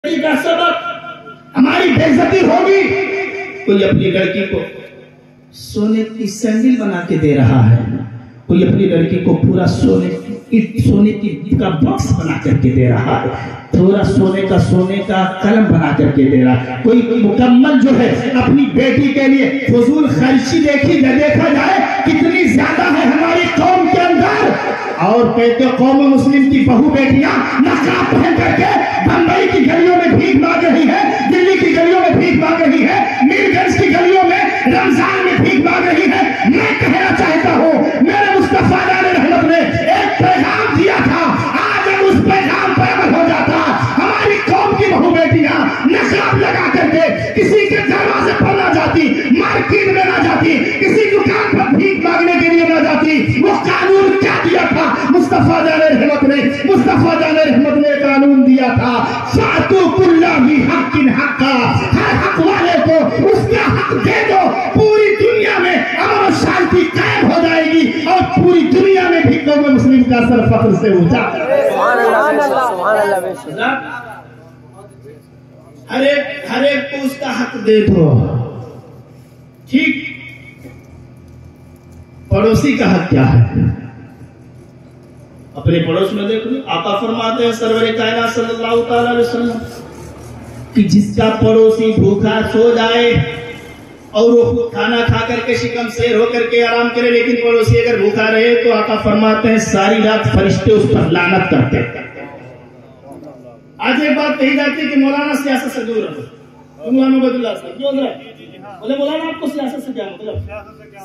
کا سبب ہماری بے عزتی ہوگی. کوئی اپنی لڑکی کو سونے کی سینڈل بنا کے دے رہا ہے, کوئی اپنی لڑکی کو پورا سونے کی کا باکس بنا کر کے دے رہا ہے, تھوڑا سونے کا قلم بنا کر کے دے رہا ہے. کوئی مکمل جو ہے اپنی بیٹی کے لیے فضول خرچی دیکھا جائے کتنی زیادہ ہے ہماری قوم کے اندر. اور کہتے قوم مسلم کی بہو بیٹیاں نقاب پہن کر کے بمبئی کی گلیوں میں بھیک مانگ رہی ہے, دلی کی گلیوں میں بھیک مانگ رہی ہے, میر گنج کی گلیوں میں رمضان میں بھیک مانگ رہی ہے. میں کہنا چاہتا ہوں میرے مصطفیٰ علیہ رحمت نے ایک پیغام دیا تھا, آج ہم اس پیغام پر عمل ہو جاتا. ہماری قوم کی بہو بیٹیاں نقاب لگا کر کے کسی کے دروازے پر نہ جاتی, مارکیٹ میں نہ جاتی, کسی دکان پر بھیک مانگنے کے لیے نہ جاتی. وہ قانون کیا دیا تھا مصطفیٰ علیہ رحمت نے؟ مصطفیٰ علیہ رحمت نے قانون دیا تھا فاتو کل ذی حق حقا, ہر حق والے کو اس کا حق دے دو. پوری دنیا میں امن و شانتی قائم ہو جائے گی اور پوری دنیا میں بھی قوم مسلم کا سر فخر سے اونچا. ہر ایک کو اس کا حق دے دو. ٹھیک, پڑوسی کا حق کیا ہے؟ اپنے پڑوس میں دیکھ لو. آقا فرماتے ہیں سرور کائنات صلی اللہ تعالی علیہ وسلم کہ جس کا پڑوسی بھوکا سو جائے اور وہ کھانا کھا کر کے شکم سیر ہو کر کے آرام کرے, لیکن پڑوسی اگر بھوکا رہے تو آقا فرماتے ہیں ساری رات فرشتے اس پر لعنت کرتے ہیں. آج ایک بات کہی جاتی ہے کہ مولانا سیاست سے دور رہو. مولانا عبید اللہ صاحب کیوں رہے بولے مولانا آپ کو سیاست سے کیا مطلب؟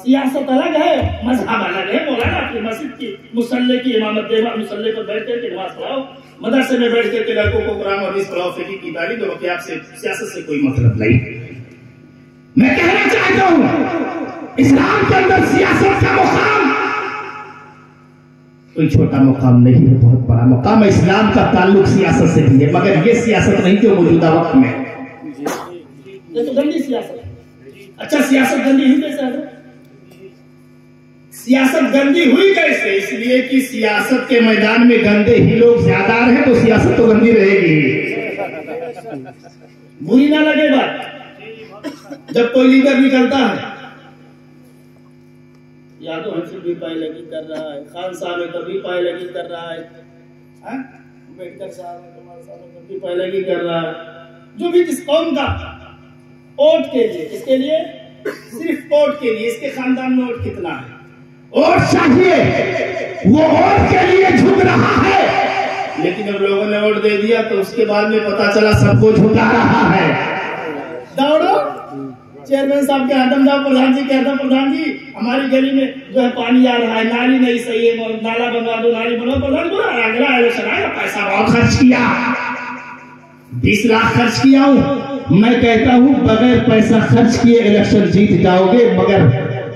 سیاست الگ ہے, مذہب الگ ہے. مولانا اپنی مسجد کی مصلی کی امامت دے, مصلی پر بیٹھ کر کے نماز پڑھاؤ, مدرسے میں بیٹھ کر کے لڑکوں کو قرآن اور حدیث پڑھاؤ, فقہ کی تعلیم دو, کہ آپ سے سیاست سے کوئی مطلب نہیں. میں کہنا چاہتا ہوں اسلام کے اندر سیاست کا مقام کوئی چھوٹا مقام نہیں ہے, بہت بڑا مقام ہے. اسلام کا تعلق سیاست سے بھی ہے, مگر یہ سیاست نہیں جو موجودہ وقت میں. یہ تو گندی سیاست ہے. اچھا سیاست گندی ہوئی کیسے ہے؟ سیاست گندی ہوئی کیسے؟ اس لیے کہ سیاست کے میدان میں گندے ہی لوگ زیادہ رہے تو سیاست تو گندی رہے گی. بری نہ لگے بات. جب کوئی لیڈر نکلتا ہے, یادو ہنسل بھی پائے لگی کر رہا ہے, خان صاحب کبھی پائے لگی کر رہا ہے, امبیڈکر صاحب کبھی پائے لگی کر رہا ہے. جو بھی جس قوم کا ووٹ کے لیے, اس کے لیے صرف ووٹ کے لیے, اس کے خاندان میں ووٹ کتنا ہے, ووٹ چاہیے, وہ ووٹ کے لیے جھک رہا ہے. لیکن جب لوگوں نے ووٹ دے دیا تو اس کے بعد میں پتا چلا سب کو جھکا رہا ہے. دوڑو چیئرمین صاحب کے آدم صاحب پردھان جی کہتا پردھان جی ہماری گلی میں جو ہے پانی آ رہا ہے, نالی نہیں صحیح ہے, نالا بنوا دو, نالی بنوا. پردھان بولا اگلا الیکشن آئے گا, پیسہ بہت خرچ کیا, 20 لاکھ خرچ کیا ہوں. میں کہتا ہوں بغیر پیسہ خرچ کیے الیکشن جیت جاؤ گے, مگر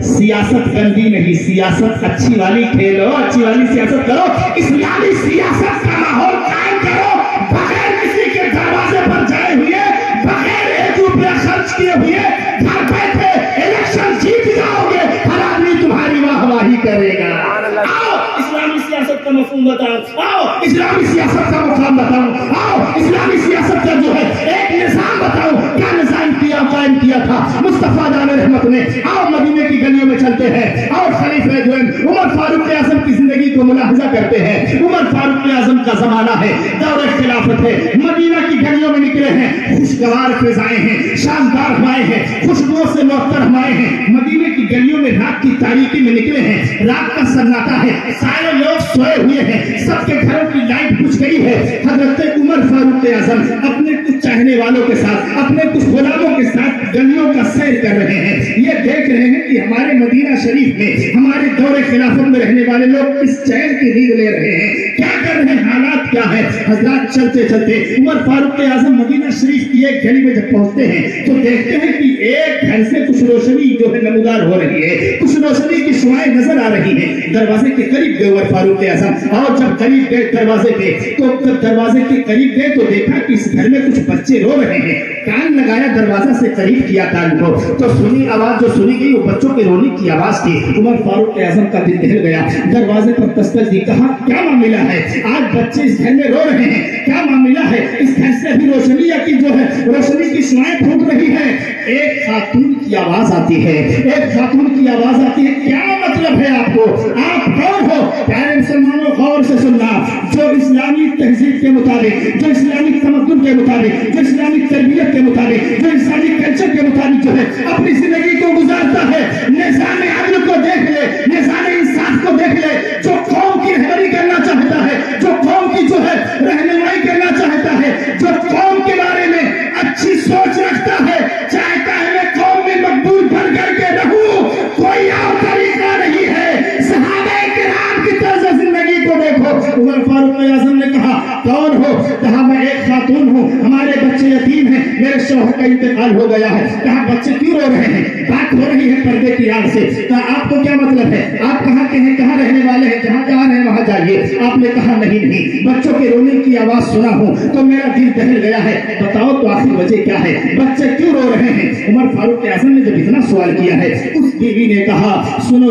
سیاست گندی نہیں, سیاست اچھی والی کھیلو, اچھی والی سیاست کرو, اسلامی سیاست کا ماحول قائم کرو. بغیر کسی کے دروازے پر جائے ہوئے, بغیر 1 روپیہ خرچ کیے ہوئے گھر بیٹھے الیکشن جیت جاؤ گے, ہر آدمی تمہاری واہواہی کرے گا. آؤ اسلامی سیاست کا مفہوم بتاؤ, آؤ اسلامی سیاست کا مقام بتاؤ, آؤ اسلامی سیاست کا جو ہے ایک نظام بتاؤ. کیا نظام قائم کیا تھا مصطفیٰ علیہ رحمت نے؟ آؤ مدینے کی گلیوں میں چلتے ہیں اور خلیفہ جو ہے عمر فاروق اعظم کی زندگی کو ملاحظہ کرتے ہیں. عمر فاروق اعظم کا زمانہ ہے, دور خلافت ہے, مدینہ کی گلیوں میں نکلے ہیں, خوشگوار فضائیں ہیں, شاندار ہوائیں ہیں, خوشبوؤں سے معطر ہوائیں ہیں. مدینے کی گلیوں میں رات کی تاریکی میں نکلے ہیں, رات کا سناٹا ہے, سارے لوگ سوئے ہوئے ہیں, سب کے گھروں کی لائٹ بجھ گئی ہے. حضرت عمر فاروق اعظم اپنے کچھ چاہنے والوں کے ساتھ, اپنے کچھ غلاموں کے ساتھ گلیوں کا سیر کر رہے ہیں. یہ دیکھ رہے ہیں کہ ہمارے مدینہ شریف میں ہمارے دور خلافت میں رہنے والے لوگ کس چین کی نیند لے رہے ہیں, کیا کر رہے ہیں, حالات کیا ہے. حضرات چلتے چلتے عمر فاروق اعظم مدینہ شریف کی ایک گلی میں جب پہنچتے ہیں تو دیکھتے ہیں کہ ایک گھر سے کچھ روشنی جو ہے نمودار ہو رہی ہے، کچھ روشنی کی شعائیں نظر آ رہی ہیں۔ دروازے کے قریب گئے عمر فاروق اعظم، اور جب قریب گئے دروازے پہ تو جب دروازے کے قریب گئے تو دیکھا کہ اس گھر میں کچھ بچے رو رہے ہیں۔ کان لگایا، دروازہ سے قریب کیا کان کو، تو سنی آواز جو سنی گئی وہ بچوں کے رونے کی آواز تھی۔ عمر فاروق اعظم کا دل دہل گیا، دروازے پر دستک دی، کہا کیا معاملہ ہے؟ آج بچے اس گھر میں رو رہے ہیں، کیا معاملہ ہے؟ اس گھر سے ابھی روشنی کی جو ہے روشنی کی شعائیں پھوٹ رہی ہے۔ ایک خاتون کی آواز آتی ہے، ایک خاتون کی آواز آتی ہے، کیا مطلب ہے آپ کو؟ آپ کون ہو؟ پیارے مسلمانوں غور سے سننا، جو اسلامی تہذیب کے مطابق، جو اسلامی تمدن کے مطابق، جو اسلامی تربیت کے مطابق، جو اسلامی کلچر کے مطابق جو ہے اپنی زندگی کو گزارتا ہے، نظام عدل کو دیکھ لے، نظام انصاف کو دیکھ لے، جو قوم کی رہبری کرنا چاہتا ہے، جو قوم کی جو ہے رہنمائی کرنا چاہتا ہے، جو قوم کے بارے میں اچھی سوچ رکھتا ہے، چاہتا ہے میں قوم میں مقبول بن کر کے رہوں، کوئی اور طریقہ نہیں ہے۔ صحابہ کرام کی طرز زندگی کو دیکھو۔ عمر فاروق اعظم نے کہا کون ہو؟ کہا میں ایک خاتون ہوں، ہمارے بچے یتیم ہیں، میرے شوہر کا انتقال ہو گیا ہے۔ کہا بچے کیوں رو رہے ہیں؟ بات ہو رہی ہے پردے کی آڑ سے۔ کہا آپ کو کیا مطلب ہے؟ آپ کہاں کے ہیں؟ کہاں رہنے والے ہیں؟ جہاں جہاں رہے وہاں جائیے۔ آپ نے کہا نہیں، بچوں کے رونے کی آواز سنا ہوں تو میرا دل دہل گیا ہے، بتاؤ تو آخر وجہ کیا ہے؟ بچے کیوں رو رہے ہیں؟ عمر فاروق اعظم نے جب اتنا سوال کیا ہے، اس بیوی نے کہا سنو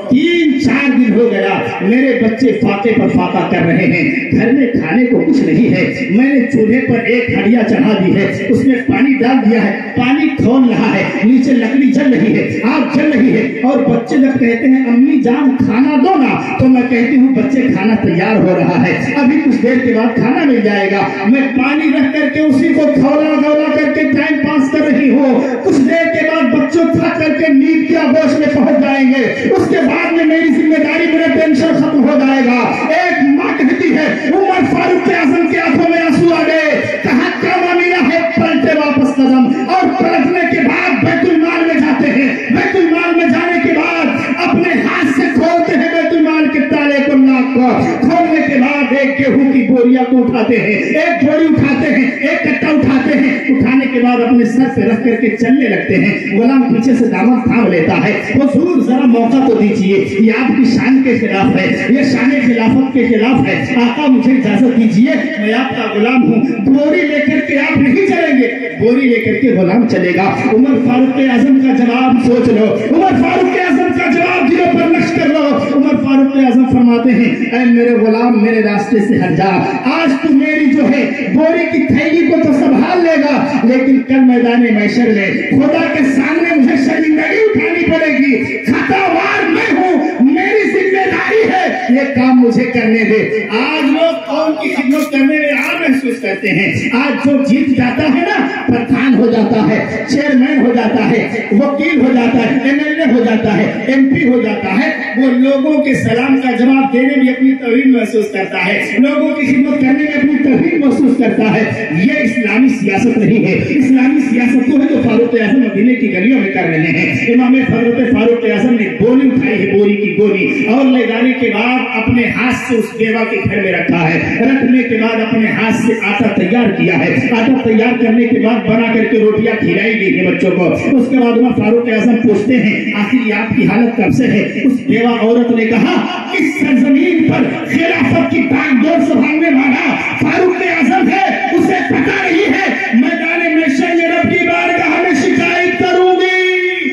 3-4 دن ہو گیا میرے بچے فاقے پر فاقہ کر رہے ہیں، گھر میں کھانے کو کچھ نہیں ہے، میں نے چولہے پر ایک ہڈیا چڑھا دی ہے، اس میں پانی ڈال دیا ہے، پانی کھول رہا ہے، نیچے لکڑی جل رہی ہے، آگ جل رہی ہے، اور بچے جب کہتے ہیں امی جان کھانا دو نا، تو میں کہتی ہوں بچے کھانا تیار ہو رہا ہے، ابھی کچھ دیر کے بعد کھانا مل جائے گا، میں پانی رکھ کر کے اسی کو کھولا گولا کر کے ٹائم پاس کر رہی ہوں، کچھ دیر کے بعد بچوں تھک کر کے نیند کی آغوش میں پہنچ جائیں گے، اس کے بعد میں میری ذمہ داری، میرا ٹینشن ختم ہو جائے گا۔ ایک ماں کہتی ہے، عمر فاروق اعظم کی آنکھوں میں آنسو آ گئے، کہا کیا معاملہ ہے؟ پلٹے واپس قدم، اور پلٹنے کے بعد بیت المال میں جاتے ہیں، بیت المال میں جانے کے بعد اپنے ہاتھ سے کھولتے ہیں بیت المال کے تالے کو، ناک کو کھولنے کے بعد ایک گیہوں کی بوریا کو اٹھاتے ہیں، ایک بوری اٹھاتے ہیں، ایک کٹا اٹھاتے ہیں، اٹھانے کے بعد اپنے سر پہ رکھ کر کے چلنے لگتے ہیں۔ غلام پیچھے سے دامن تھام لیتا ہے، حضور ذرا موقع تو دیجیے، یہ آپ کی شان کے خلاف ہے، یہ شان خلافت کے خلاف ہے، آقا مجھے اجازت دیجیے، میں آپ کا غلام ہوں، بوری لے کر کے آپ نہیں چلیں گے، بوری لے کر کے غلام چلے گا۔ عمر فاروق اعظم کا جواب سوچ لو، عمر فاروق اعظم کا جواب دلوں پر نقش کر لو۔ عمر فاروق اعظم فرماتے ہیں اے میرے غلام میرے راستے سے ہٹ جا، آج تو میری جو ہے بوری کی تھیلی کو تو سنبھال لے گا، لیکن کل میدان محشر میں خدا کے سامنے مجھے شرمندگی اٹھانی پڑے گی، خطاوار میں ہوں، میری ذمہ داری ہے، یہ کام مجھے کرنے دے۔ آج لوگ قوم کی خدمت کرنے میں عام محسوس کرتے ہیں، آج جو جیت جاتا ہے نا، پردھان ہو جاتا ہے، چیئرمین ہو جاتا ہے، وکیل ہو جاتا ہے، MLA ہو جاتا ہے، MP ہو جاتا ہے، وہ لوگوں کے سلام کا جواب دینے میں اپنی توہین محسوس کرتا ہے، لوگوں کی خدمت کرنے میں اپنی توہین محسوس کرتا ہے۔ یہ اسلامی سیاست نہیں ہے، اسلامی سیاست تو ہے جو فاروق اعظم مدینے کی گلیوں میں کر رہے ہیں۔ امام حضرت فاروق اعظم نے گولی اٹھائی ہے، بوری کی گولی، اور لے جانے کے بعد اپنے ہاتھ سے اس بیوہ کے گھر میں رکھا ہے، رکھنے کے بعد اپنے ہاتھ سے آٹا تیار کیا ہے، آٹا تیار کرنے کے بعد بنا کر کے روٹیاں کھلائی گئی ہیں بچوں کو۔ اس کے بعد عمر فاروق اعظم پوچھتے ہیں آخر یہ آپ کی حالت کب سے ہے؟ اس بیوہ عورت نے کہا اس سرزمین پر خلافت کی باغ ڈور سنبھالنے والا فاروق اعظم ہے، اسے پتہ نہیں ہے میدان محشر میں رب کی بارگاہ میں شکایت کروں گی،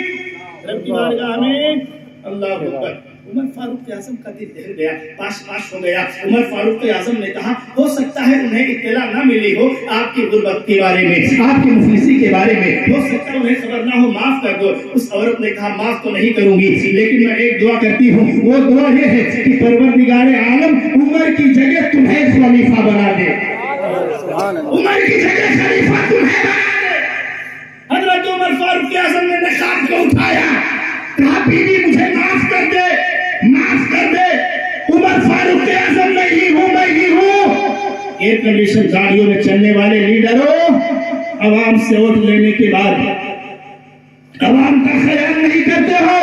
رب کی بارگاہ میں۔ اللہ اکبر۔ عمر فاروق اعظم کا دل دہل گیا، پاش ہو گیا۔ عمر فاروق اعظم نے کہا ہو سکتا ہے انہیں اطلاع نہ ملی ہو آپ کی غربت کے بارے میں، آپ کی مفلسی کے بارے میں، ہو سکتا ہے انہیں خبر نہ ہو، معاف کر دو۔ اس عورت نے کہا معاف تو نہیں کروں گی، لیکن میں ایک دعا کرتی ہوں، وہ دعا یہ ہے کہ پروردگار عالم عمر کی جگہ تمہیں خلیفہ بنا دے، عمر کی جگہ خلیفہ تمہیں بنا دے۔ حضرت عمر فاروق اعظم نے نقاب کو اٹھایا، کہا بیوی مجھے معاف کر دے، معاف کر دے، عمر فاروق اعظم میں ہی ہوں۔ ایئر کنڈیشن گاڑیوں میں چلنے والے لیڈروں، عوام سے ووٹ لینے کے بعد عوام کا خیال نہیں کرتے ہو۔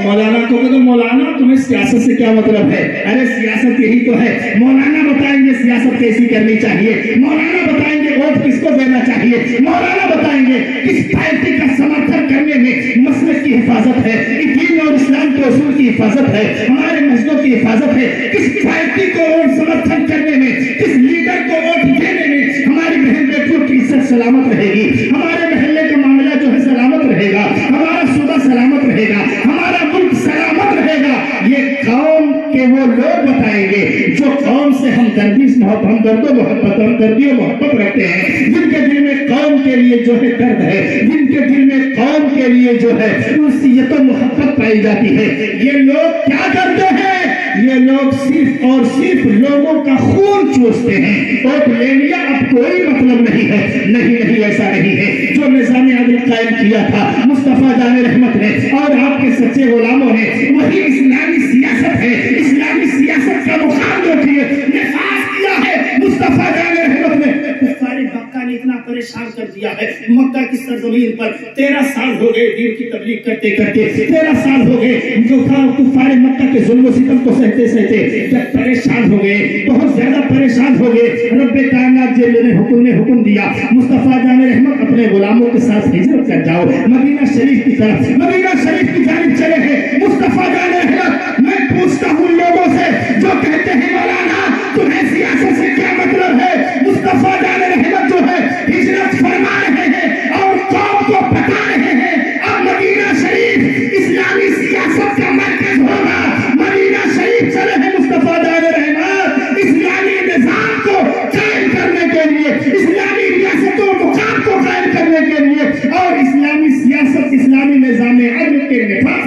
مولانا کو کہتے مولانا تمہیں سیاست سے کیا مطلب ہے؟ ارے سیاست یہی تو ہے، مولانا بتائیں گے سیاست کیسی کرنی چاہیے، مولانا بتائیں گے ووٹ کس کو دینا چاہیے، مولانا بتائیں گے کس پارٹی کا سمرتھن کرنے میں مسلک کی حفاظت ہے، دین اور اسلام کے اصول کی حفاظت ہے، ہمارے مسجدوں کی حفاظت ہے، کس پارٹی کو ووٹ سمرتھن کرنے میں، کس لیڈر کو ووٹ دینے میں ہماری بہن بیٹیوں کی عزت سلامت رہے گی، ہمارے محلے کا معاملہ جو ہے سلامت رہے گا، ہمارا صوبہ سلامت رہے گا، ہمارا ملک سلامت رہے گا، یہ قوم کے وہ لوگ بتائیں گے جو قوم سے ہمدردی و محبت رکھتے ہیں، جن کے دل میں قوم کے لیے جو ہے درد ہے، جن کے دل میں قوم کے لیے جو ہے انسیت و محبت پائی جاتی ہے۔ یہ لوگ کیا کرتے ہیں؟ یہ لوگ صرف اور صرف لوگوں کا خون چوستے ہیں، ووٹ لے لیا اب کوئی مطلب نہیں ہے۔ نہیں ایسا نہیں ہے۔ جو نظام عدل قائم کیا تھا مصطفیٰ جان رحمت نے اور آپ کے سچے غلاموں نے، وہی اسلامی سیاست ہے۔ اسلامی سیاست کا مقام جو نفاذ کیا ہے مصطفیٰ جان رحمت نے، کفار مکہ نے اتنا پریشان کر دیا ہے۔ مکہ کی سرزمین پر 13 سال ہو گئے دین کی تبلیغ کرتے کرتے، 13 سال ہو گئے جو کفار مکہ کے ظلم و ستم کو سہتے سہتے جب پریشان ہو گئے، بہت زیادہ پریشان ہو گئے، رب کائنات جب نے حکم دیا مصطفیٰ جان رحمت اپنے غلاموں کے ساتھ ہجرت کر جاؤ مدینہ شریف کی طرف، مدینہ شریف کی جانب چلے ہیں۔ مصطفیٰ جان رحمت، میں پوچھتا ہوں لوگوں سے جو کہتے ہیں مولانا تمہیں سیاست سے کیا مطلب ہے، مصطفیٰ جان رحمت جو ہے ہجرت فرما رہے ہیں اور قوم کو بتا رہے ہیں اب مدینہ شریف اسلامی سیاست کا مرکز ہوگا۔ مدینہ شریف چلے ہیں مصطفیٰ جان رحمت اسلامی نظام کو قائم کرنے کے لیے، اسلامی ریاستوں مقام کو قائم کرنے کے لیے اور اسلامی سیاست، اسلامی نظام عدل کے نفاذ۔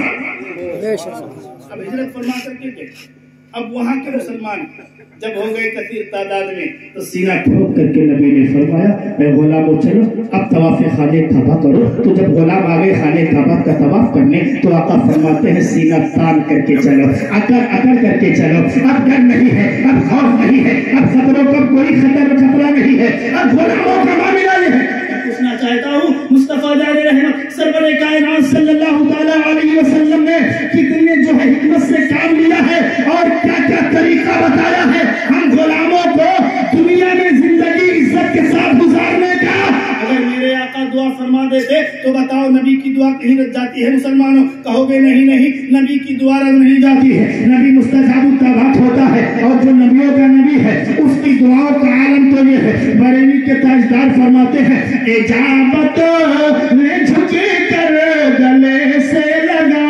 اب ہجرت فرما کر کے اب وہاں کے مسلمان جب ہو گئے کثیر تعداد میں تو سینہ ٹھوک کر کے نبی نے فرمایا اے غلاموں چلو اب طواف خانہ کعبہ کرو۔ تو جب غلام آگے خانہ کعبہ کا طواف کرنے تو آقا فرماتے ہیں سینہ تان کر کے چلو، اکڑ کر کے چلو، اب ڈر نہیں ہے، اب خوف نہیں ہے، اب خطروں کا کوئی خطرہ نہیں ہے، اب غلاموں کا معاملہ یہ ہے۔ پوچھنا چاہتا ہوں مصطفیٰ جان رحمت سرور کائنات صلی اللہ تعالی علیہ وسلم نے کتنے جو ہے حکمت سے کام لیا ہے اور کیا کیا طریقہ بتایا ہے ہم غلاموں کو دنیا میں زندگی عزت کے ساتھ گزارنے کا۔ اگر میرے آقا دعا فرما دیتے تو بتاؤ نبی کی دعا کہیں رہ جاتی ہے مسلمانوں؟ کہو گے نہیں، نبی کی دعا رہ نہیں جاتی ہے، نبی مستجاب الدعوات ہوتا ہے اور جو نبیوں کا نبی ہے اس کی دعاؤں کا عالم تو یہ ہے۔ بریلی کے تاجدار فرماتے ہیں اجابت نے جھکے کر گلے سے لگایا،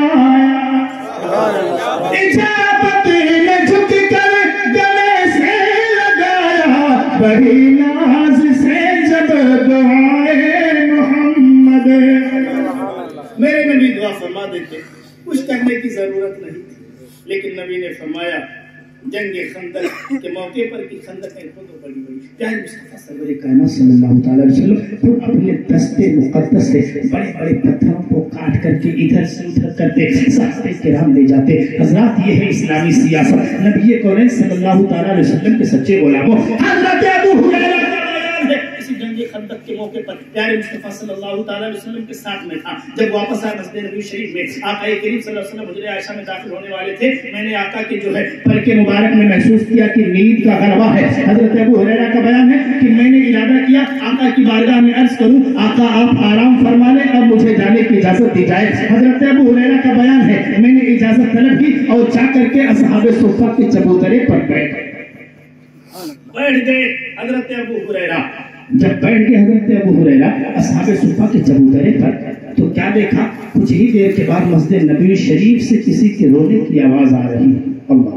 اجابت نے جھک کر گلے سے لگایا، بڑی ناز سے جب دعائے محمد۔ میرے نبی دعا فرما دیتے، کچھ کرنے کی ضرورت نہیں تھی، لیکن نبی نے فرمایا جنگ خندق کے موقع پر کی خندقیں خود بڑی پیارے مصطفیٰ سرور کائنات صلی اللہ تعالی علیہ وسلم تو اپنے دستے مقدس سے بڑے بڑے پتھروں کو کاٹ کر کے ادھر سے ادھر کرتے صحابہ کرام لے جاتے۔ حضرات یہ ہے اسلامی سیاست، نبی کونین صلی اللہ تعالی علیہ وسلم کے سچے غلاموں حضرت ابو ہریرہ اسی جنگ خندق کے موقع پر پیارے مصطفیٰ صلی اللہ تعالی علیہ وسلم کے ساتھ میں تھا۔ جب واپس آئے مسجد نبوی شریف میں آقا کریم صلی اللہ علیہ وسلم حجرہ عائشہ میں داخل ہونے والے تھے، میں نے آقا کے جو ہے پر کے مبارک میں محسوس کیا کہ نیند کا غلبہ ہے۔ حضرت ابو ہریرہ کا بیان ہے کہ میں نے ارادہ کیا آقا کی بارگاہ میں عرض کروں آقا آپ آرام فرما لیں، اب مجھے جانے کی اجازت دی جائے۔ حضرت ابو ہریرہ کا بیان ہے میں نے اجازت طلب کی اور جا کر کے اصحاب صفہ کے چبوترے پر بیٹھ گئے۔ حضرت ابو ہریرہ جب بیٹھ گئے حضرت ابو ہریرہ اصحاب صفہ کے چبوترے پر تو کیا دیکھا، کچھ ہی دیر کے بعد مسجد نبوی شریف سے کسی کے رونے کی آواز آ رہی ہے۔ اللہ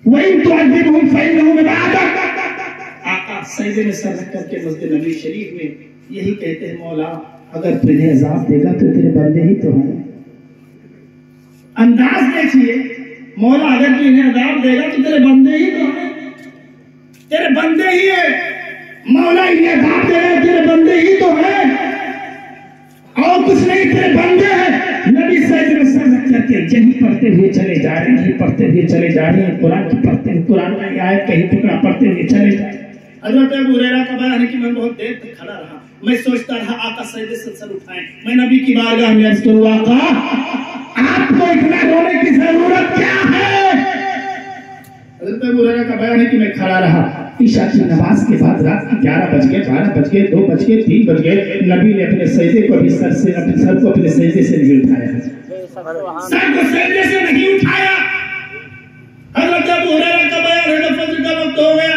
وَإِن تُعَذِّبْهُمْ فَإِنَّهُمْ عِبَادُكَ۔ آقا سجدے میں سر رکھ کر کے مسجد نبوی شریف میں یہی کہتے ہیں مولا اگر تجھے عذاب دے گا تو تیرے بندے ہی تو ہیں۔ انداز دیکھیے، مولا اگر تجھے عذاب دے گا تو تیرے بندے ہی تو ہیں، تیرے بندے ہی ہیں مولا، انہیں عذاب دے گا تیرے بندے ہی تو ہیں اور کچھ نہیں، تیرے بندے ہیں۔ نبی سجدے میں سر رکھ کر کے یہی پڑھتے ہوئے چلے جا رہے ہیں، پڑھتے ہوئے چلے جا رہے ہیں، قرآن کی پڑھتے ہیں، قرآن کی آیت کا ہی ٹکڑا پڑھتے ہوئے چلے جا رہے ہیں۔ حضرت ابو ہریرہ کا بیان ہے کہ میں بہت دیر تک کھڑا رہا، میں سوچتا رہا آقا سجدے سے سر اٹھائیں، میں نبی کی بارگاہ میں عرض کروں آقا آپ کو اتنا رونے کی ضرورت کیا ہے؟ حضرت ابو ہریرہ کا بیان ہے کہ میں کھڑا رہا، عشاء کی نماز کے بعد رات کی 11 بج گئے، 12 بج گئے، 2 بج گئے، 3 بج گئے، نبی نے اپنے سجدے کو سر کو اپنے سجدے سے نہیں اٹھایا، سر کو سجدے سے نہیں اٹھایا۔ حضرت ابو ہریرہ کا بیان ہے کہ فجر کا وقت ہو گیا،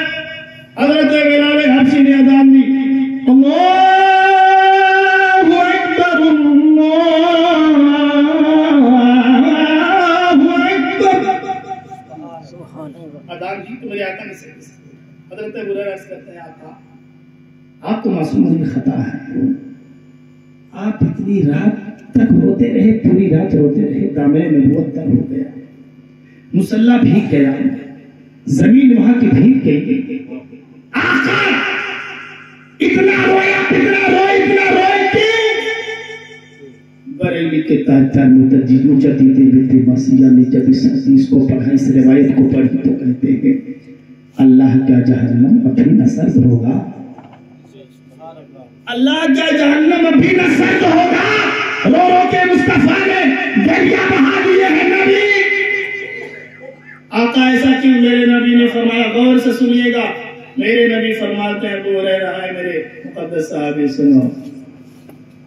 حضرت بلال حبشی نے اذان دی، اللہ اکبر اذان کی تو میرے آقا نے سے حضرت ابو ہریرہ عرض کرتے ہیں آقا آپ تو معصوم خطا ہے، آپ اتنی رات تک روتے رہے، پوری رات روتے رہے، دامن نبوت تک ہو گیا، مصلی بھیگ گیا، زمین وہاں کی بھیگ گئی، آقا اتنا رویا اتنا روئے اتنا روئے کہ بریلی کے تاجدار مجدد بیت مسیح نے جب اس حدیث کو پڑھا، اس روایت کو پڑھی تو کہتے ہیں اللہ کا جہنم ابھی نہ سرد ہوگا، اللہ کا جہنم ابھی نہ سرد ہوگا، رو رو کے مصطفیٰ نے دریا بہا دیے ہیں نبی۔ آقا ایسا کیوں؟ میرے نبی نے فرمایا، غور سے سنیے گا، میرے نبی فرماتے ہیں ابو ہریرہ ہے میرے مقدس صحابی سنو،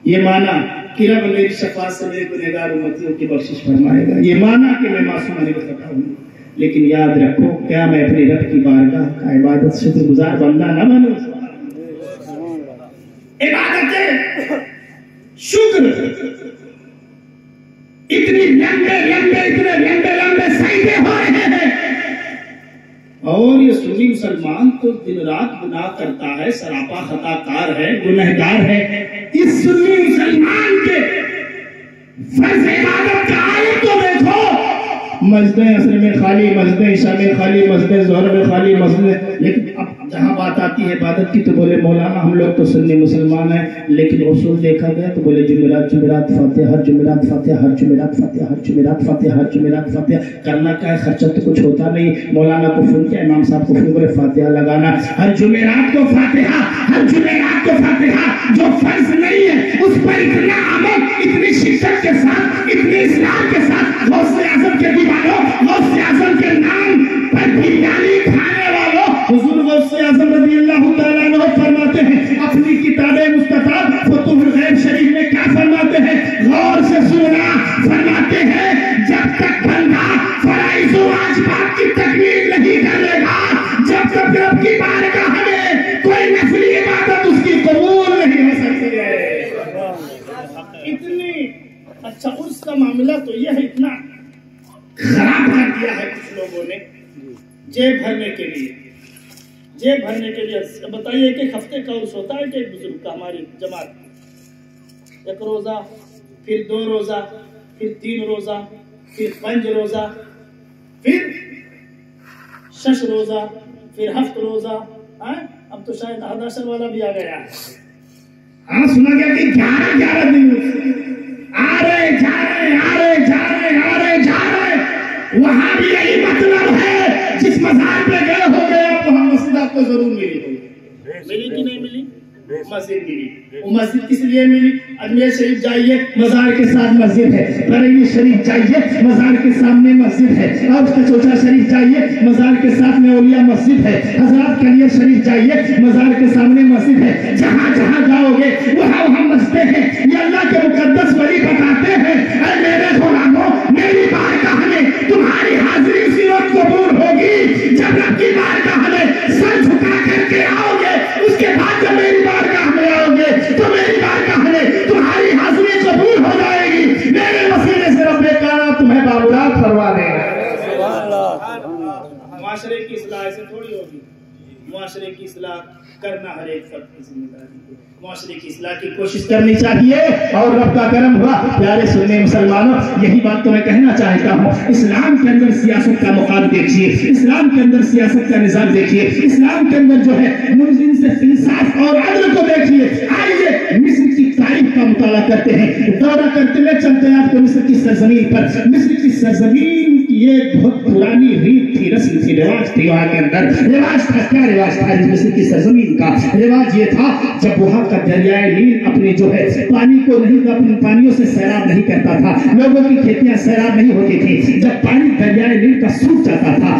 یہ مانا کہ رب میری شفاعت سے میرے گنہگار امتیوں کی بخشش فرمائے گا، یہ مانا کہ میں معصوم نہیں خطا ہوں، لیکن یاد رکھو کیا میں اپنے رب کی بارگاہ کا عبادت شکر گزار بندہ نہ بنوں؟ عبادت شکر اتنی اتنے لمبے سجدے ہو رہے ہیں، اور یہ سنی مسلمان تو دن رات گناہ کرتا ہے، سراپا خطا کار ہے، گنہگار ہے، اس سنی مسلمان کے فرض عبادت کا آیت تو دیکھو، مسجد عصر میں خالی، مسجد عشاء میں خالی، مسجد ظہر میں خالی، مسجد، لیکن اب جہاں بات آتی ہے عبادت کی تو بولے مولانا ہم لوگ تو سنی مسلمان ہیں، لیکن اصول دیکھا گیا تو بولے جمعرات فاتحہ، ہر جمعرات فاتحہ، ہر جمعرات فاتحہ، ہر جمعرات فاتحہ، ہر جمعرات فاتحہ، کرنا کیا ہے؟ خرچہ تو کچھ ہوتا نہیں، مولانا کو فون کیا، امام صاحب کو فون بولے فاتحہ لگانا، ہر جمعرات کو فاتحہ، ہر جمعرات کو فاتحہ، جو فرض نہیں ہے اس پر اتنا عمل، اتنی شدت کے ساتھ، اتنی اصرار کے ساتھ، غوث اعظم کے دیوانوں، غوث اعظم کے نام پر بریانی کھانے والوں، حضور غوث اعظم رضی اللہ تعالیٰ عنہ فرماتے ہیں اپنی کتاب مستطاب فتح الغیب شریف میں کیا فرماتے ہیں؟ غور سے سننا، فرماتے ہیں جب تک بندہ فرائض و واجبات کی تکمیل نہیں کر لے گا، جب تک رب کی بارگاہ میں کوئی نفلی عبادت اس کی قبول نہیں ہو سکتی ہے۔ اتنی اچھا اس کا معاملہ تو یہ ہے، اتنا خراب کر دیا ہے کچھ لوگوں نے جیب بھرنے کے لیے، جیب بھرنے کے لیے۔ بتائیے ایک ہفتے کا عرس ہوتا ہے کہ ایک بزرگ کا، ہماری جماعت، ایک روزہ، پھر 2 روزہ، پھر 3 روزہ، پھر 5 روزہ، پھر 6 روزہ، پھر 7 روزہ، اب تو شاید 10 والا بھی آ گیا ہے۔ ہاں سنا گیا کہ 11 دن آ رہے جا رہے، وہاں بھی یہی مطلب ہے، جس مزار پہ گئے ہو گئے آپ وہاں مسجد آپ کو ضرور ملی ہوگی، ملی کہ نہیں ملی؟ مسجد ملی۔ وہ مسجد کس لیے ملی؟ اجمیر شریف جائیے مزار کے ساتھ مسجد ہے، بریلی شریف جائیے مزار کے سامنے مسجد ہے، اور کچوچا شریف جائیے مزار کے ساتھ میں اولیاء مسجد ہے، حضرات کلیر شریف جائیے مزار کے سامنے مسجد ہے، جہاں جہاں جاؤ گے وہاں مسجدیں ہیں۔ یہ اللہ کے مقدس ولی بتاتے ہیں اے میرے غلاموں، میری بارگاہ میں تمہاری حاضری اسی وقت قبول ہوگی جب رب کی بارگاہ میں سر جھکا کر کے آؤ گے، اس کے بعد جب میری بارگاہ میں آؤ گے تو میری بارگاہ میں تمہاری حاضری قبول ہو جائے گی، میرے وسیلے سے رب کائنات تمہیں بابرات فرما دے گا۔ معاشرے کی اصلاح ایسے تھوڑی ہوگی، معاشرے کی اصلاح کرنا ہر ایک فرد کی ذمہ داری ہے، معاشرے کی اصلاح کی کوشش کرنی چاہیے، اور رب کا کرم ہوا۔ پیارے سننے مسلمانوں، یہی بات تو میں کہنا چاہتا ہوں، اسلام کے اندر سیاست کا مقام دیکھیے، اسلام کے اندر سیاست کا نظام دیکھیے، اسلام کے اندر جو ہے ملزم سے انصاف اور عدل کو دیکھیے۔ آئیے مصر کی تاریخ کا مطالعہ کرتے ہیں، دورہ کرتے ہوئے چلتے ہیں آپ کو مصر کی سرزمین پر۔ مصر کی سرزمین یہ بہت پرانی ریت تھی، رسم تھی، رواج تھی، وہاں کے اندر رواج تھا۔ کیا رواج تھا مصر کی سرزمین کا؟ رواج یہ تھا جب وہاں کا دریائے نیل اپنے جو ہے پانی کو نہیں، اپنے پانیوں سے سیراب نہیں کرتا تھا، لوگوں کی کھیتیاں سیراب نہیں ہوتی تھی، جب پانی دریائے نیل کا سوکھ جاتا تھا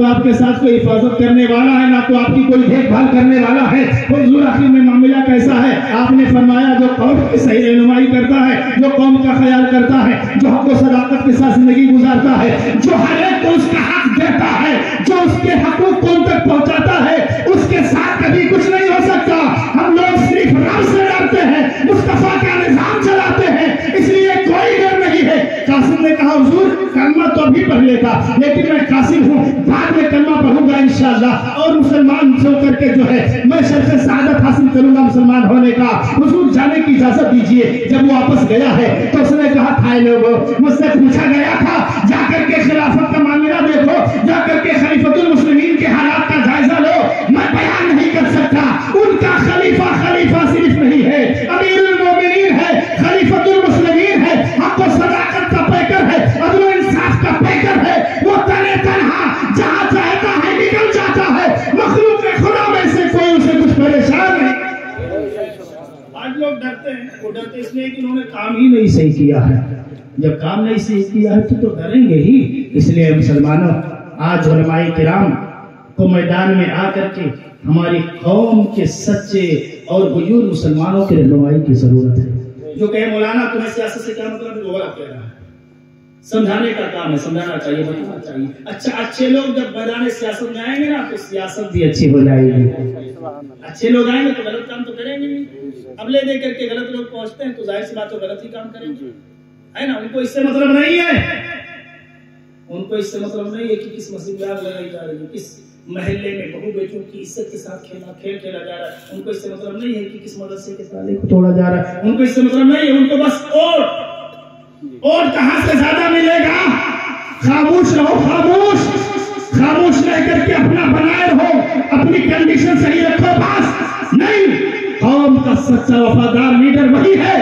تو آپ کے ساتھ کوئی حفاظت کرنے والا ہے، نہ تو آپ کی کوئی دیکھ بھال کرنے والا ہے۔ حضور آخر میں معاملہ کیسا ہے؟ آپ نے فرمایا جو قوم کی صحیح رہنمائی کرتا ہے، جو قوم کا خیال کرتا ہے، جو حق و صداقت کے ساتھ زندگی گزارتا ہے، جو ہر ایک کو اس کا حق دیتا ہے، جو اس کے حقوق کو ان تک پہنچاتا ہے، اس کے ساتھ کبھی کچھ نہیں ہو سکتا۔ ہم لوگ صرف رب سے ڈرتے ہیں، مصطفیٰ کا نظام چلاتے ہیں، اس لیے کوئی ڈر نہیں ہے۔ قاسم نے کہا حضور کلمہ تو ابھی پڑھ لیتا، لیکن میں قاسم ہوں، بعد میں کلمہ پڑھوں گا انشاءاللہ، اور مسلمان ہو کر کے جو ہے میں شرف سعادت حاصل کروں گا مسلمان ہونے کا۔ حضور جانے کی اجازت دیجئے۔ جب وہ واپس گیا ہے تو اس نے کہا تھا لوگوں مجھ سے پوچھا گیا تھا جا کر کے خلافت کا معاملہ دیکھو، جا کر کے خلیفۃ المسلمین کے حالات کا جائزہ لو۔ میں بیان نہیں کر سکتا، ان کا خلیفہ صرف نہیں ہے، امیر المومنین ہے، خلیفۃ المسلمین ہے، حق و صداقت کا پیکر ہے، عدل و انصاف کا پیکر ہے۔ وہ تنہا جہاں چاہتا ہے نکل جاتا ہے، مخلوق خدا میں سے کوئی اسے کچھ پریشان نہیں۔ آج لوگ ڈرتے ہیں، وہ ڈرتے اس لیے کہ انہوں نے کام ہی نہیں صحیح کیا ہے۔ جب کام نہیں صحیح کیا ہے تو ڈریں گے ہی۔ اس لیے مسلمانوں آج علماء کرام کو میدان میں آ کر کے ہماری قوم کے سچے اور غیور مسلمانوں کی رہنمائی کی ضرورت ہے۔ جو کہے مولانا تمہیں سیاست سے کیا مطلب ہے، وہ غلط کہہ رہا ہے۔ سمجھانے کا کام ہے، سمجھانا چاہیے، بتانا چاہیے۔ اچھے لوگ جب میدان سیاست میں آئیں گے نا تو سیاست بھی اچھی ہو جائے گی۔ اچھے لوگ آئیں گے تو غلط کام تو کریں گے نہیں۔ اب لے دے کر کے غلط لوگ پہنچتے ہیں تو ظاہر سی بات ہے غلط ہی کام کریں گے، ہے نا۔ ان کو اس سے مطلب نہیں ہے، ان کو اس سے مطلب نہیں ہے کہ کس مسجد میں آگ لگائی جا رہی ہے، کس محلے میں بہو بیٹوں کی عزت کے ساتھ کھیل کھیلا جا رہا ہے۔ ان کو اس سے مطلب نہیں ہے کہ کس مدرسے کے سالے کو توڑا جا رہا ہے، ان کو اس سے مطلب نہیں ہے۔ ان کو بس اور کہاں سے زیادہ ملے گا۔ خاموش رہو، خاموش رہ کر کے اپنا بنائے رہو، اپنی کنڈیشن صحیح رکھو، بس نہیں۔ قوم کا سچا وفادار لیڈر وہی ہے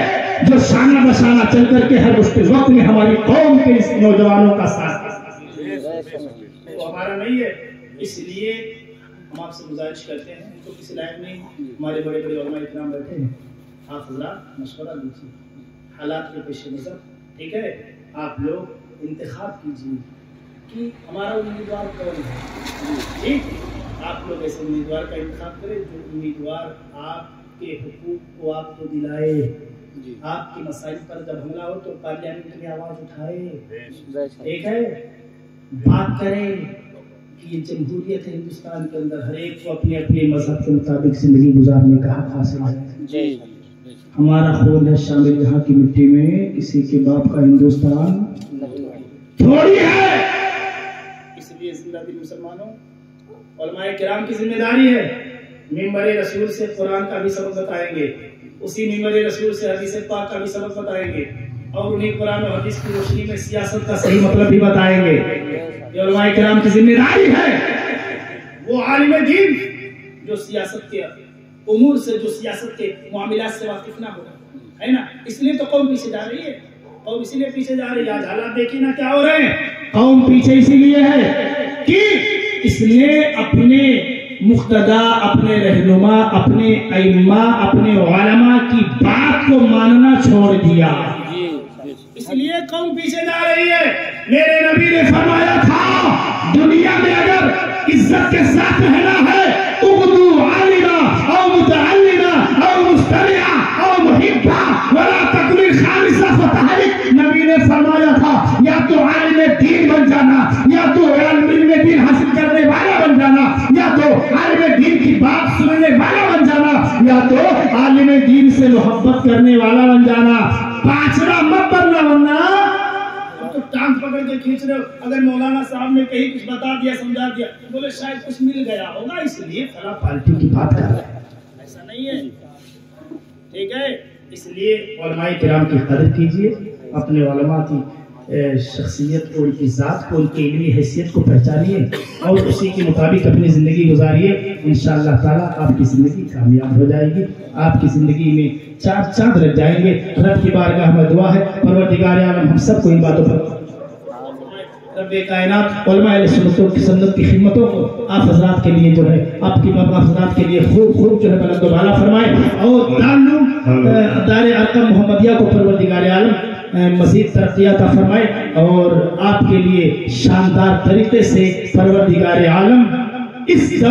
جو شانہ بشانہ چل کر کے ہر مشکل وقت میں ہماری قوم کے اس نوجوانوں کا ساتھ وہ ہمارا نہیں ہے۔ اس لیے ہم آپ سے گزارش کرتے ہیں تو کسی لائن میں ہمارے بڑے بڑے علماء اکرام بیٹھے ہیں، آپ حضرات مشورہ دیجیے حالات کے پیش نظر، ٹھیک ہے۔ آپ لوگ انتخاب کیجیے کہ ہمارا امیدوار کون ہے، ٹھیک۔ آپ لوگ ایسے امیدوار کا انتخاب کریں جو امیدوار آپ کے حقوق کو آپ کو دلائے، آپ کے مسائل پر جب حملہ ہو تو پارلیمنٹ میں آواز اٹھائے، ٹھیک ہے، بات کریں کہ یہ جمہوریت ہے ہندوستان کے اندر، ہر ایک کو اپنے اپنے مذہب کے مطابق زندگی گزارنے کا حق حاصل ہے۔ ہمارا خون ہے شامل یہاں کی مٹی میں، کسی کے باپ کا ہندوستان تھوڑی ہے۔ اس لیے زندہ دل مسلمانوں، علماء کرام کی ذمہ داری ہے ممبر رسول سے قرآن کا بھی سبق بتائیں گے، اسی ممبر رسول سے حدیث پاک کا بھی سبق بتائیں گے، اور انہیں قرآن و حدیث کی روشنی میں سیاست کا صحیح مطلب بھی بتائیں گے۔ یہ علماء کرام کی ذمہ داری ہے۔ وہ عالم دین جو سیاست کے امور سے، جو سیاست کے معاملات سے واقف نہ ہو، ہے نا۔ اس لیے تو قوم پیچھے جا رہی ہے، قوم اسی لیے پیچھے جا رہی ہے۔ آج حالات دیکھیے نا کیا ہو رہے ہیں۔ قوم پیچھے اسی لیے ہے کہ اس نے اپنے مقتدا، اپنے رہنما، اپنے ائمہ، اپنے علماء کی بات کو ماننا چھوڑ دیا، اس لیے قوم پیچھے جا رہی ہے۔ میرے نبی نے فرمایا تھا دنیا میں اگر عزت کے ساتھ رہنا ہے اغدو عالما او متعلما او مستمعا او محبا ولا تکن خامسہ فتحرک۔ نبی نے فرمایا تھا یا تو عالم دین بن جانا، یا تو علم دین حاصل کرنے والا بن جانا، یا تو عالم دین کی بات سننے والا بن جانا، یا تو عالم دین سے محبت کرنے والا بن جانا، پانچواں مت بننا۔ ورنہ تو ٹانگ پکڑ کے کھینچ رہے ہو۔ اگر مولانا صاحب نے کہیں کچھ بتا دیا، سمجھا دیا، بولے شاید کچھ مل گیا ہوگا اس لیے فلاں پارٹی کی بات کر رہے ہیں، ایسا نہیں ہے، ٹھیک ہے۔ اس لیے علماء کرام کی قدر کیجئے، اپنے علماء کی شخصیت کو، ان کی ذات کو، ان کی علمی حیثیت کو پہچانیے اور اسی کے مطابق اپنی زندگی گزاریے۔ انشاءاللہ تعالیٰ آپ کی زندگی کامیاب ہو جائے گی، آپ کی زندگی میں چار چاند لگ جائیں گے۔ رب کی بارگاہ میں دعا ہے پروردگار عالم ہم سب کو ان باتوں پر رب کائنات علماء اہل سنت کی خدمتوں کو آپ حضرات کے لیے جو ہے آپ حضرات کے لیے خوب جو ہے بلند و بالا فرمائے، اور دار ارقم محمدیہ کو پروردگار عالم مزید ترقی عطا فرمائے، اور آپ کے لیے شاندار طریقے سے پروردگار عالم اس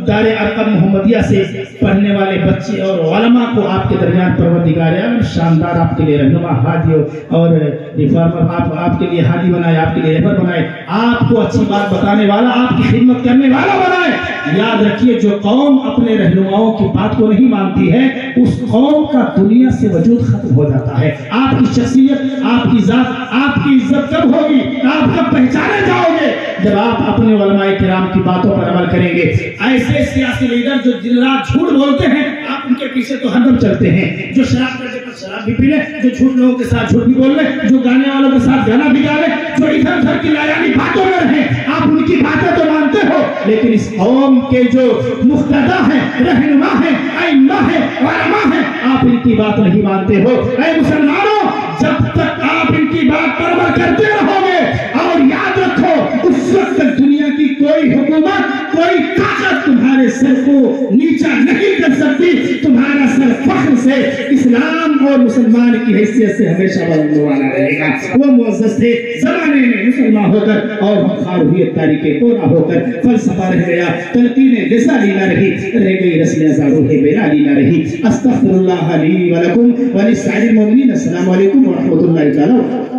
دار ارقم محمدیہ سے پڑھنے والے بچے اور علماء کو آپ کے درمیان پروردگار عالم شاندار آپ کے لیے رہنما ہادی اور ریفارمر آپ کے لیے ہادی بنائے، آپ کے لیے رہبر بنائے، آپ کو اچھی بات بتانے والا، آپ کی خدمت کرنے والا بنائے۔ یاد رکھیے جو قوم اپنے رہنماؤں کی بات کو نہیں مانتی ہے اس قوم کا دنیا سے وجود ختم ہو جاتا ہے۔ آپ کی شخصیت، آپ کی ذات، آپ کی عزت کب ہوگی، آپ کب پہچانے جاؤ گے؟ جب آپ اپنے علماء کرام کی باتوں پر عمل کریں گے۔ ایسے سیاسی لیڈر جو دن رات جھوٹ بولتے ہیں آپ ان کے پیچھے تو ہردم چلتے ہیں، جو شراب کرتے پر شراب بھی پی لے، جو جھوٹ لوگوں کے ساتھ جھوٹ بھی بول لے، جو گانے والوں کے ساتھ گانا بھی گا لے، جو ادھر ادھر کی لایانی باتوں میں رہیں، آپ ان کی باتیں تو مانتے ہو، لیکن اس قوم کے جو مقتدا ہیں، رہنما ہیں، ائمہ ہیں، علماء ہیں، آپ ان کی بات نہیں مانتے ہو۔ اے مسلمانوں، جب تک آپ ان کی بات پر عمل کرتے رہو گے، اور یاد رکھو اس وقت تک دنیا کی کوئی حکومت، کوئی طاقت تمہارے سر کو نیچا نہیں کر سکتی۔ تمہارا سر فخر سے اسلام اور مسلمان کی حیثیت سے ہمیشہ بلند والا رہے گا۔ وہ معزز تھے زمانے میں مسلمان ہو کر، اور ہم خوارویت تاریخ کونا ہو کر فلسفہ رہ گیا، تلقین لسانی نہ رہی، رہ گئی رسل ازارو ہے بیلالی نہ رہی۔ استغفر اللہ لی ولکم ولسائر المؤمنین۔ السلام علیکم ورحمۃ اللہ تعالی۔